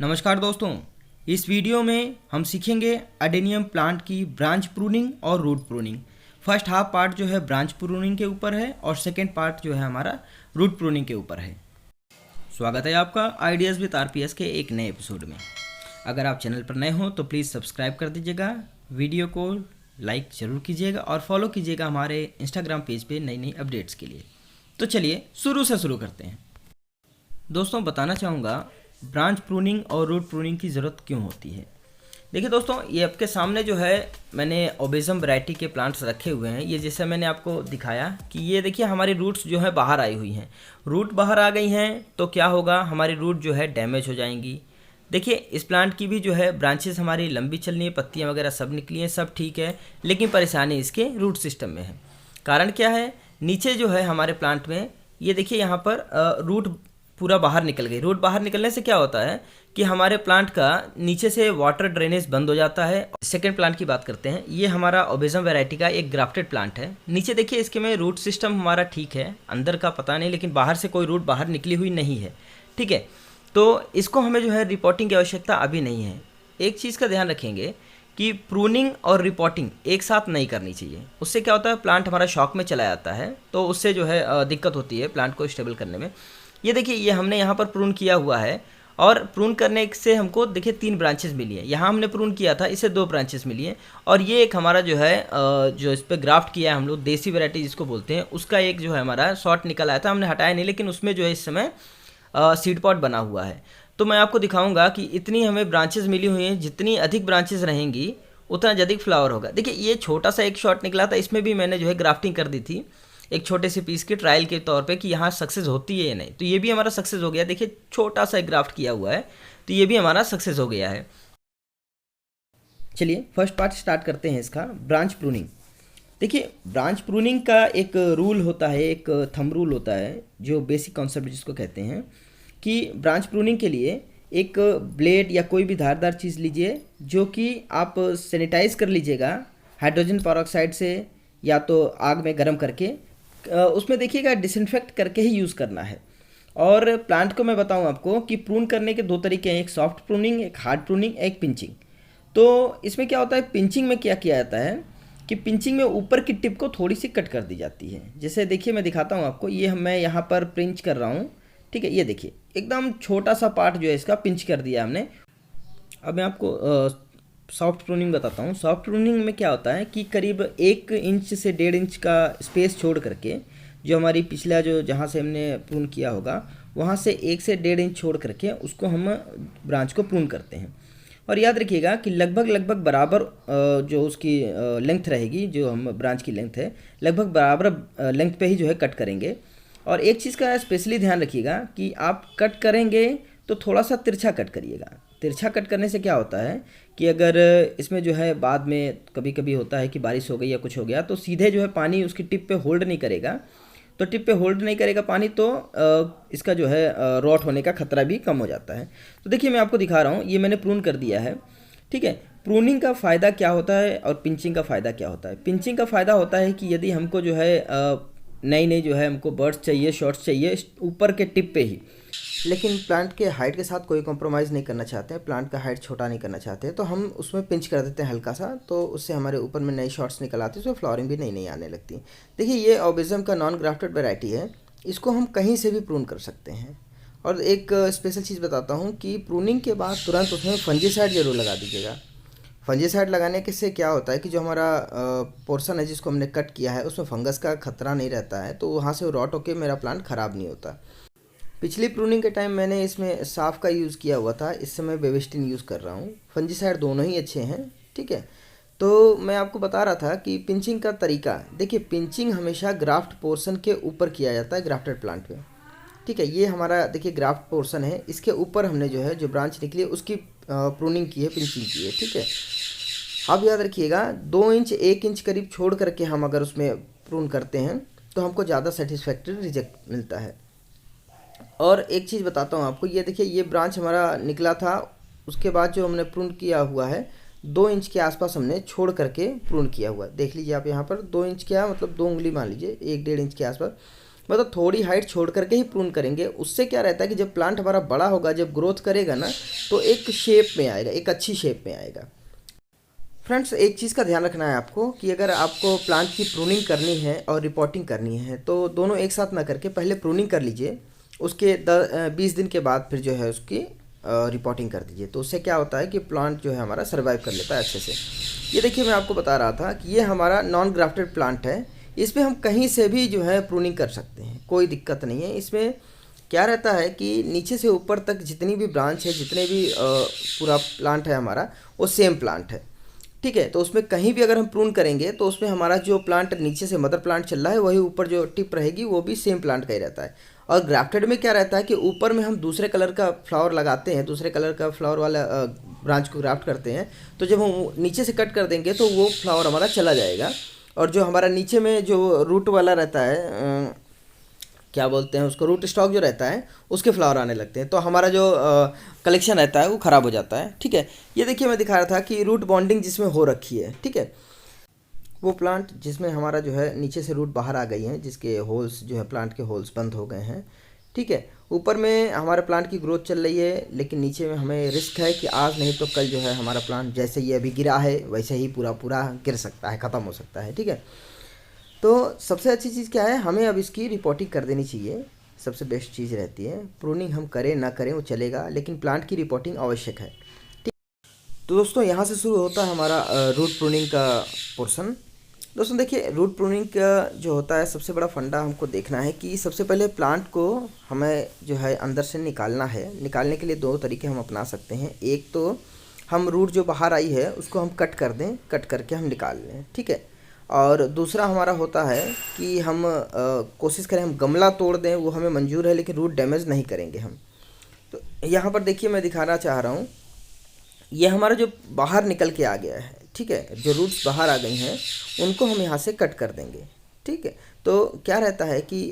नमस्कार दोस्तों, इस वीडियो में हम सीखेंगे अडेनियम प्लांट की ब्रांच प्रूनिंग और root pruning. First half part जो है ब्रांच प्रूनिंग के ऊपर है और सेकंड पार्ट जो है हमारा रूट प्रूनिंग के ऊपर है। स्वागत है आपका आइडियाज़ विद आरपीएस के एक नए एपिसोड में। अगर आप चैनल पर नए हो तो प्लीज़ सब्सक्राइब कर दीजिएगा, वीडियो को लाइक ज़रूर कीजिएगा और फॉलो कीजिएगा हमारे इंस्टाग्राम पेज पे नई नई अपडेट्स के लिए। तो चलिए शुरू करते हैं। दोस्तों, बताना चाहूँगा ब्रांच प्रूनिंग और रूट प्रूनिंग की ज़रूरत क्यों होती है। देखिए दोस्तों, ये आपके सामने जो है मैंने ओबेजम वैरायटी के प्लांट्स रखे हुए हैं। ये जैसे मैंने आपको दिखाया कि ये देखिए हमारी रूट्स जो है बाहर आई हुई हैं। रूट बाहर आ गई हैं तो क्या होगा, हमारी रूट जो है डैमेज हो जाएंगी। देखिए इस प्लांट की भी जो है ब्रांचेस हमारी लंबी चल रही है, पत्तियाँ वगैरह सब निकली हैं, सब ठीक है, लेकिन परेशानी इसके रूट सिस्टम में है। कारण क्या है, नीचे जो है हमारे प्लांट में ये देखिए यहाँ पर रूट पूरा बाहर निकल गई। रूट बाहर निकलने से क्या होता है कि हमारे प्लांट का नीचे से वाटर ड्रेनेज बंद हो जाता है। सेकंड प्लांट की बात करते हैं। ये हमारा ओबेजम वैरायटी का एक ग्राफ्टेड प्लांट है। नीचे देखिए इसके में रूट सिस्टम हमारा ठीक है, अंदर का पता नहीं, लेकिन बाहर से कोई रूट बाहर निकली हुई नहीं है। ठीक है, तो इसको हमें जो है रिपोर्टिंग की आवश्यकता अभी नहीं है। एक चीज़ का ध्यान रखेंगे कि प्रूनिंग और रिपोर्टिंग एक साथ नहीं करनी चाहिए। उससे क्या होता है, प्लांट हमारा शॉक में चला जाता है, तो उससे जो है दिक्कत होती है प्लांट को स्टेबल करने में। ये देखिए ये हमने यहाँ पर प्रून किया हुआ है और प्रून करने से हमको देखिए 3 ब्रांचेस मिली है। यहाँ हमने प्रून किया था, इससे 2 ब्रांचेस मिली है। और ये एक हमारा जो है जो इस पर ग्राफ्ट किया है हम लोग, देसी वैरायटी जिसको बोलते हैं, उसका एक जो है हमारा शॉर्ट निकल आया था। हमने हटाया नहीं, लेकिन उसमें जो है इस समय सीड पॉट बना हुआ है। तो मैं आपको दिखाऊंगा कि इतनी हमें ब्रांचेस मिली हुई हैं, जितनी अधिक ब्रांचेस रहेंगी उतना अधिक फ्लावर होगा। देखिए ये छोटा सा एक शॉट निकला था, इसमें भी मैंने जो है ग्राफ्टिंग कर दी थी एक छोटे से पीस के ट्रायल के तौर पे कि यहाँ सक्सेस होती है या नहीं। तो ये भी हमारा सक्सेस हो गया। देखिए छोटा सा एक ग्राफ्ट किया हुआ है, तो ये भी हमारा सक्सेस हो गया है। चलिए फर्स्ट पार्ट स्टार्ट करते हैं इसका, ब्रांच प्रूनिंग। देखिए ब्रांच प्रूनिंग का एक रूल होता है, एक थंब रूल होता है, जो बेसिक कॉन्सेप्ट जिसको कहते हैं कि ब्रांच प्रूनिंग के लिए एक ब्लेड या कोई भी धारदार चीज़ लीजिए, जो कि आप सैनिटाइज कर लीजिएगा हाइड्रोजन पेरोक्साइड से या तो आग में गर्म करके। उसमें देखिएगा डिसइंफेक्ट करके ही यूज़ करना है। और प्लांट को मैं बताऊं आपको कि प्रून करने के 2 तरीके हैं, एक सॉफ्ट प्रूनिंग, एक हार्ड प्रूनिंग, एक पिंचिंग। तो इसमें क्या होता है, पिंचिंग में क्या किया जाता है कि पिंचिंग में ऊपर की टिप को थोड़ी सी कट कर दी जाती है। जैसे देखिए मैं दिखाता हूँ आपको, ये मैं यहाँ पर पिंच कर रहा हूँ। ठीक है, ये देखिए एकदम छोटा सा पार्ट जो है इसका पिंच कर दिया हमने। अब मैं आपको सॉफ्ट प्रूनिंग बताता हूँ। सॉफ्ट प्रूनिंग में क्या होता है कि करीब 1 इंच से 1.5 इंच का स्पेस छोड़ करके, जो हमारी पिछला जो जहाँ से हमने प्रून किया होगा वहाँ से 1 से 1.5 इंच छोड़ करके उसको हम ब्रांच को प्रून करते हैं। और याद रखिएगा कि लगभग बराबर जो उसकी लेंथ रहेगी, जो हम ब्रांच की लेंथ है, लगभग बराबर लेंथ पे ही जो है कट करेंगे। और एक चीज़ का स्पेशली ध्यान रखिएगा कि आप कट करेंगे तो थोड़ा सा तिरछा कट करिएगा। तिरछा कट करने से क्या होता है कि अगर इसमें जो है बाद में कभी कभी होता है कि बारिश हो गई या कुछ हो गया, तो सीधे जो है पानी उसकी टिप पे होल्ड नहीं करेगा। तो टिप पे होल्ड नहीं करेगा पानी, तो इसका जो है रॉट होने का खतरा भी कम हो जाता है। तो देखिए मैं आपको दिखा रहा हूँ, ये मैंने प्रून कर दिया है। ठीक है, प्रूनिंग का फ़ायदा क्या होता है और पिंचिंग का फ़ायदा क्या होता है। पिंचिंग का फ़ायदा होता है कि यदि हमको जो है नई जो है हमको बर्ड्स चाहिए, शॉर्ट्स चाहिए ऊपर के टिप पे ही, लेकिन प्लांट के हाइट के साथ कोई कॉम्प्रोमाइज़ नहीं करना चाहते हैं, प्लांट का हाइट छोटा नहीं करना चाहते हैं, तो हम उसमें पिंच कर देते हैं हल्का सा, तो उससे हमारे ऊपर में नई शॉट्स निकल आती है, उसमें फ्लावरिंग भी नई आने लगती है। देखिए ये ओबेजम का नॉन ग्राफ्टेड वैरायटी है, इसको हम कहीं से भी प्रून कर सकते हैं। और एक स्पेशल चीज़ बताता हूँ कि प्रूनिंग के बाद तुरंत उसमें फंजीसाइड ज़रूर लगा दीजिएगा। फंजीसाइड लगाने के से क्या होता है कि जो हमारा पोर्शन है जिसको हमने कट किया है, उसमें फंगस का खतरा नहीं रहता है, तो वहाँ से रॉट होकर मेरा प्लांट ख़राब नहीं होता। पिछली प्रूनिंग के टाइम मैंने इसमें साफ का यूज़ किया हुआ था, इस समय बेविस्टिन यूज़ कर रहा हूँ। फंजीसाइड दोनों ही अच्छे हैं। ठीक है, तो मैं आपको बता रहा था कि पिंचिंग का तरीका, देखिए पिंचिंग हमेशा ग्राफ्ट पोर्शन के ऊपर किया जाता है ग्राफ्टेड प्लांट में। ठीक है, ये हमारा देखिए ग्राफ्ट पोर्शन है, इसके ऊपर हमने जो है जो ब्रांच निकली है उसकी प्रूनिंग की है, पिंचिंग की है। ठीक है, अब याद रखिएगा 2 इंच 1 इंच करीब छोड़ करके हम अगर उसमें प्रून करते हैं तो हमको ज़्यादा सेटिस्फैक्टरी रिजल्ट मिलता है। और एक चीज़ बताता हूँ आपको, ये देखिए ये ब्रांच हमारा निकला था, उसके बाद जो हमने प्रून किया हुआ है 2 इंच के आसपास हमने छोड़ करके प्रून किया हुआ है। देख लीजिए आप यहाँ पर 2 इंच क्या मतलब 2 उंगली मान लीजिए, 1-1.5 इंच के आसपास, मतलब थोड़ी हाइट छोड़ करके ही प्रून करेंगे। उससे क्या रहता है कि जब प्लांट हमारा बड़ा होगा, जब ग्रोथ करेगा ना, तो एक शेप में आएगा, एक अच्छी शेप में आएगा। फ्रेंड्स, एक चीज़ का ध्यान रखना है आपको कि अगर आपको प्लांट की प्रूनिंग करनी है और रिपोर्टिंग करनी है तो दोनों एक साथ ना करके पहले प्रूनिंग कर लीजिए, उसके 20 दिन के बाद फिर जो है उसकी रिपोर्टिंग कर दीजिए। तो उससे क्या होता है कि प्लांट जो है हमारा सर्वाइव कर लेता है अच्छे से। ये देखिए, मैं आपको बता रहा था कि ये हमारा नॉन ग्राफ्टेड प्लांट है। इसमें हम कहीं से भी जो है प्रूनिंग कर सकते हैं, कोई दिक्कत नहीं है। इसमें क्या रहता है कि नीचे से ऊपर तक जितनी भी ब्रांच है, जितने भी पूरा प्लांट है हमारा, वो सेम प्लांट है। ठीक है, तो उसमें कहीं भी अगर हम प्रून करेंगे तो उसमें हमारा जो प्लांट नीचे से मदर प्लांट चल रहा है, वही ऊपर जो टिप रहेगी वो भी सेम प्लांट का ही रहता है। और ग्राफ्टेड में क्या रहता है कि ऊपर में हम दूसरे कलर का फ्लावर लगाते हैं, दूसरे कलर का फ्लावर वाला ब्रांच को ग्राफ्ट करते हैं। तो जब हम नीचे से कट कर देंगे तो वो फ्लावर हमारा चला जाएगा, और जो हमारा नीचे में जो रूट वाला रहता है, क्या बोलते हैं उसको, रूट स्टॉक जो रहता है, उसके फ्लावर आने लगते हैं। तो हमारा जो कलेक्शन रहता है वो ख़राब हो जाता है। ठीक है, ये देखिए मैं दिखा रहा था कि रूट बॉन्डिंग जिसमें हो रखी है। ठीक है, वो प्लांट जिसमें हमारा जो है नीचे से रूट बाहर आ गई हैं, जिसके होल्स जो है प्लांट के होल्स बंद हो गए हैं। ठीक है, ऊपर में हमारे प्लांट की ग्रोथ चल रही है, लेकिन नीचे में हमें रिस्क है कि आज नहीं तो कल जो है हमारा प्लांट जैसे ये अभी गिरा है वैसे ही पूरा पूरा गिर सकता है, ख़त्म हो सकता है। ठीक है, तो सबसे अच्छी चीज़ क्या है, हमें अब इसकी रिपोर्टिंग कर देनी चाहिए। सबसे बेस्ट चीज़ रहती है। प्रूनिंग हम करें ना करें वो चलेगा, लेकिन प्लांट की रिपोर्टिंग आवश्यक है। ठीक, तो दोस्तों यहाँ से शुरू होता है हमारा रूट प्रूनिंग का पोर्शन। दोस्तों देखिए, रूट प्रूनिंग का जो होता है, सबसे बड़ा फंडा हमको देखना है कि सबसे पहले प्लांट को हमें जो है अंदर से निकालना है। निकालने के लिए दो तरीके हम अपना सकते हैं। एक तो हम रूट जो बाहर आई है उसको हम कट कर दें, कट करके हम निकाल लें। ठीक है, और दूसरा हमारा होता है कि हम कोशिश करें हम गमला तोड़ दें, वो हमें मंजूर है, लेकिन रूट डैमेज नहीं करेंगे हम। तो यहाँ पर देखिए मैं दिखाना चाह रहा हूँ, ये हमारा जो बाहर निकल के आ गया है। ठीक है, जो रूट्स बाहर आ गई हैं उनको हम यहाँ से कट कर देंगे। ठीक है, तो क्या रहता है कि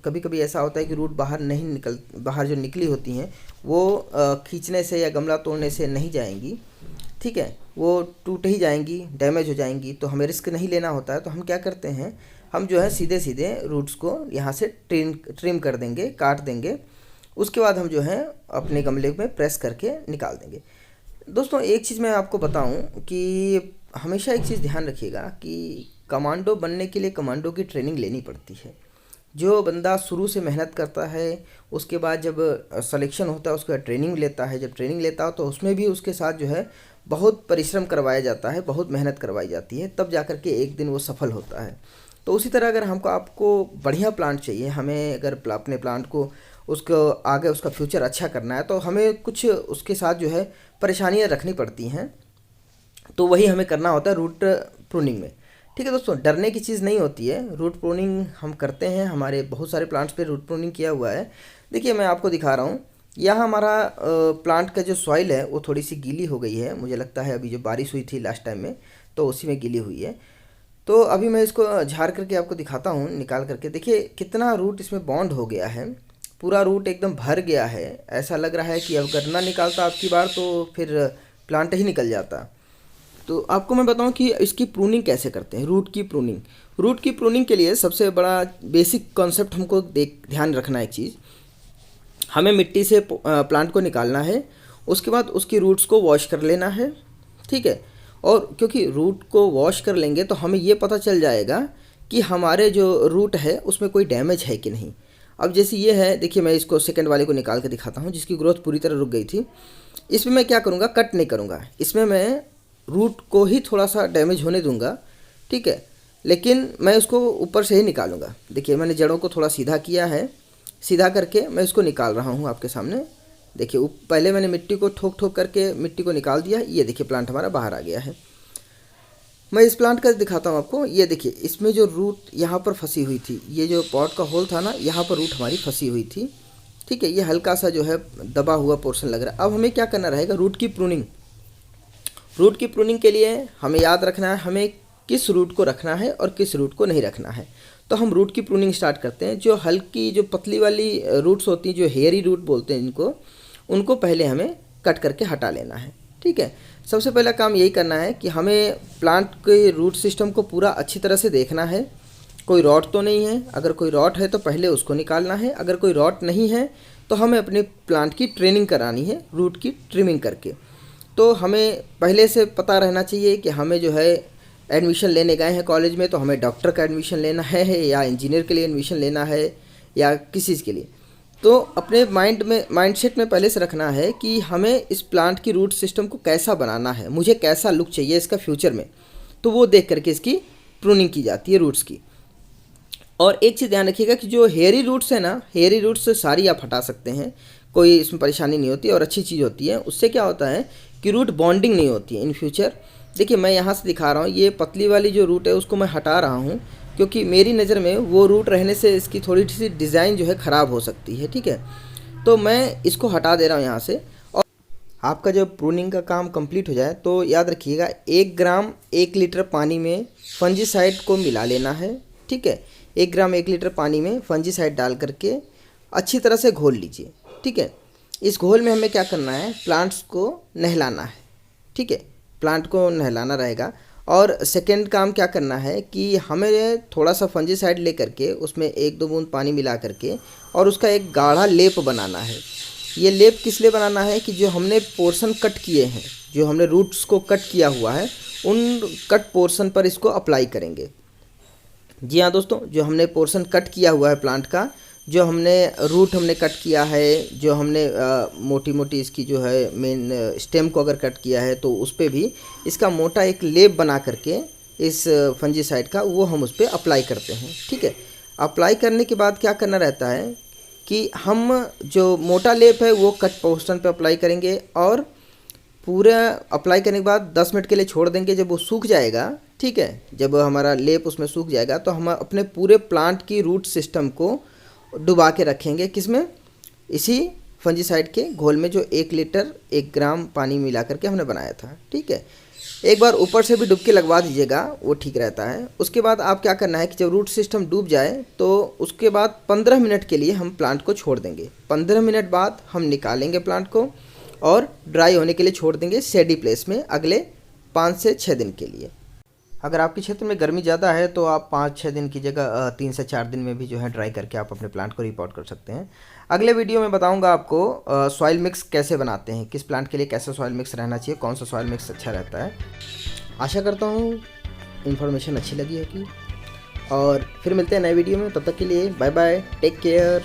कभी कभी ऐसा होता है कि रूट बाहर नहीं निकल, बाहर जो निकली होती हैं वो खींचने से या गमला तोड़ने से नहीं जाएंगी। ठीक है, वो टूट ही जाएंगी, डैमेज हो जाएंगी। तो हमें रिस्क नहीं लेना होता है। तो हम क्या करते हैं, हम जो है सीधे सीधे रूट्स को यहाँ से ट्रिम कर देंगे, काट देंगे। उसके बाद हम जो है अपने गमले में प्रेस करके निकाल देंगे। दोस्तों एक चीज़ मैं आपको बताऊं कि हमेशा एक चीज़ ध्यान रखिएगा कि कमांडो बनने के लिए कमांडो की ट्रेनिंग लेनी पड़ती है। जो बंदा शुरू से मेहनत करता है, उसके बाद जब सिलेक्शन होता है उसके बाद ट्रेनिंग लेता है, जब ट्रेनिंग लेता हो तो उसमें भी उसके साथ जो है बहुत परिश्रम करवाया जाता है, बहुत मेहनत करवाई जाती है, तब जाकर के एक दिन वो सफल होता है। तो उसी तरह अगर हमको आपको बढ़िया प्लांट चाहिए, हमें अगर अपने प्लांट को उसको आगे उसका फ्यूचर अच्छा करना है, तो हमें कुछ उसके साथ जो है परेशानियां रखनी पड़ती हैं। तो वही हमें करना होता है रूट प्रूनिंग में। ठीक है दोस्तों, डरने की चीज़ नहीं होती है। रूट प्रूनिंग हम करते हैं, हमारे बहुत सारे प्लांट्स पे रूट प्रूनिंग किया हुआ है। देखिए मैं आपको दिखा रहा हूँ, यह हमारा प्लांट का जो सॉइल है वो थोड़ी सी गीली हो गई है। मुझे लगता है अभी जो बारिश हुई थी लास्ट टाइम में, तो उसी में गीली हुई है। तो अभी मैं इसको झाड़ करके आपको दिखाता हूँ, निकाल करके। देखिए कितना रूट इसमें बॉन्ड हो गया है, पूरा रूट एकदम भर गया है। ऐसा लग रहा है कि अगर ना निकालता आपकी बार तो फिर प्लांट ही निकल जाता। तो आपको मैं बताऊं कि इसकी प्रूनिंग कैसे करते हैं, रूट की प्रूनिंग। रूट की प्रूनिंग के लिए सबसे बड़ा बेसिक कॉन्सेप्ट हमको ध्यान रखना है। एक चीज़, हमें मिट्टी से प्लांट को निकालना है, उसके बाद उसकी रूट्स को वॉश कर लेना है। ठीक है, और क्योंकि रूट को वॉश कर लेंगे तो हमें ये पता चल जाएगा कि हमारे जो रूट है उसमें कोई डैमेज है कि नहीं। अब जैसे ये है, देखिए मैं इसको सेकंड वाले को निकाल के दिखाता हूँ जिसकी ग्रोथ पूरी तरह रुक गई थी। इसमें मैं क्या करूँगा, कट नहीं करूँगा, इसमें मैं रूट को ही थोड़ा सा डैमेज होने दूंगा। ठीक है, लेकिन मैं उसको ऊपर से ही निकालूंगा। देखिए मैंने जड़ों को थोड़ा सीधा किया है, सीधा करके मैं इसको निकाल रहा हूँ आपके सामने। देखिए पहले मैंने मिट्टी को ठोक ठोक करके मिट्टी को निकाल दिया। ये देखिए प्लांट हमारा बाहर आ गया है। मैं इस प्लांट का दिखाता हूँ आपको। ये देखिए इसमें जो रूट यहाँ पर फंसी हुई थी, ये जो पॉट का होल था ना, यहाँ पर रूट हमारी फंसी हुई थी। ठीक है, ये हल्का सा जो है दबा हुआ पोर्शन लग रहा है। अब हमें क्या करना रहेगा, रूट की प्रूनिंग। रूट की प्रूनिंग के लिए हमें याद रखना है हमें किस रूट को रखना है और किस रूट को नहीं रखना है। तो हम रूट की प्रूनिंग स्टार्ट करते हैं। जो हल्की जो पतली वाली रूट्स होती हैं, जो हेयरी रूट बोलते हैं इनको, उनको पहले हमें कट करके हटा लेना है। ठीक है, सबसे पहला काम यही करना है कि हमें प्लांट के रूट सिस्टम को पूरा अच्छी तरह से देखना है कोई रॉट तो नहीं है। अगर कोई रॉट है तो पहले उसको निकालना है। अगर कोई रॉट नहीं है तो हमें अपने प्लांट की ट्रेनिंग करानी है, रूट की ट्रिमिंग करके। तो हमें पहले से पता रहना चाहिए कि हमें जो है एडमिशन लेने गए हैं कॉलेज में, तो हमें डॉक्टर का एडमिशन लेना है या इंजीनियर के लिए एडमिशन लेना है या किसी चीज़ के लिए। तो अपने माइंडसेट में पहले से रखना है कि हमें इस प्लांट की रूट सिस्टम को कैसा बनाना है, मुझे कैसा लुक चाहिए इसका फ्यूचर में। तो वो देख करके इसकी प्रूनिंग की जाती है रूट्स की। और एक चीज़ ध्यान रखिएगा कि जो हेयरी रूट्स है ना, हेयरी रूट्स सारी आप हटा सकते हैं, कोई इसमें परेशानी नहीं होती और अच्छी चीज़ होती है। उससे क्या होता है कि रूट बॉन्डिंग नहीं होती है इन फ्यूचर। देखिए मैं यहाँ से दिखा रहा हूँ, ये पतली वाली जो रूट है उसको मैं हटा रहा हूँ, क्योंकि मेरी नज़र में वो रूट रहने से इसकी थोड़ी सी डिज़ाइन जो है ख़राब हो सकती है। ठीक है, तो मैं इसको हटा दे रहा हूँ यहाँ से। और आपका जब प्रूनिंग का काम कंप्लीट हो जाए तो याद रखिएगा 1 ग्राम 1 लीटर पानी में फंजीसाइड को मिला लेना है। ठीक है, 1 ग्राम 1 लीटर पानी में फंजीसाइड डाल करके अच्छी तरह से घोल लीजिए। ठीक है, इस घोल में हमें क्या करना है, प्लांट्स को नहलाना है। ठीक है, प्लांट को नहलाना रहेगा। और सेकेंड काम क्या करना है कि हमें थोड़ा सा फंजीसाइड ले करके उसमें 1-2 बूंद पानी मिला करके और उसका एक गाढ़ा लेप बनाना है। ये लेप किस लिए बनाना है कि जो हमने पोर्शन कट किए हैं, जो हमने रूट्स को कट किया हुआ है, उन कट पोर्शन पर इसको अप्लाई करेंगे। जी हाँ दोस्तों, जो हमने पोर्शन कट किया हुआ है प्लांट का, जो हमने रूट हमने कट किया है, जो हमने मोटी मोटी इसकी जो है मेन स्टेम को अगर कट किया है, तो उस पर भी इसका मोटा एक लेप बना करके इस फंजीसाइड का वो हम उस पर अप्लाई करते हैं। ठीक है, अप्लाई करने के बाद क्या करना रहता है कि हम जो मोटा लेप है वो कट पोर्शन पे अप्लाई करेंगे और पूरा अप्लाई करने के बाद 10 मिनट के लिए छोड़ देंगे। जब वो सूख जाएगा, ठीक है, जब हमारा लेप उसमें सूख जाएगा तो हम अपने पूरे प्लांट की रूट सिस्टम को डुबा के रखेंगे, किसमें, इसी फंजीसाइड के घोल में जो 1 लीटर 1 ग्राम पानी मिला करके हमने बनाया था। ठीक है, एक बार ऊपर से भी डुबकी लगवा दीजिएगा, वो ठीक रहता है। उसके बाद आप क्या करना है कि जब रूट सिस्टम डूब जाए तो उसके बाद 15 मिनट के लिए हम प्लांट को छोड़ देंगे। 15 मिनट बाद हम निकालेंगे प्लांट को और ड्राई होने के लिए छोड़ देंगे शेडी प्लेस में अगले 5 से 6 दिन के लिए। अगर आपके क्षेत्र में गर्मी ज़्यादा है तो आप 5-6 दिन की जगह 3 से 4 दिन में भी जो है ड्राई करके आप अपने प्लांट को रिपोर्ट कर सकते हैं। अगले वीडियो में बताऊंगा आपको सॉइल मिक्स कैसे बनाते हैं, किस प्लांट के लिए कैसा सॉइल मिक्स रहना चाहिए, कौन सा सॉइल मिक्स अच्छा रहता है। आशा करता हूँ इन्फॉर्मेशन अच्छी लगी होगी और फिर मिलते हैं नए वीडियो में। तब तक के लिए बाय बाय, टेक केयर।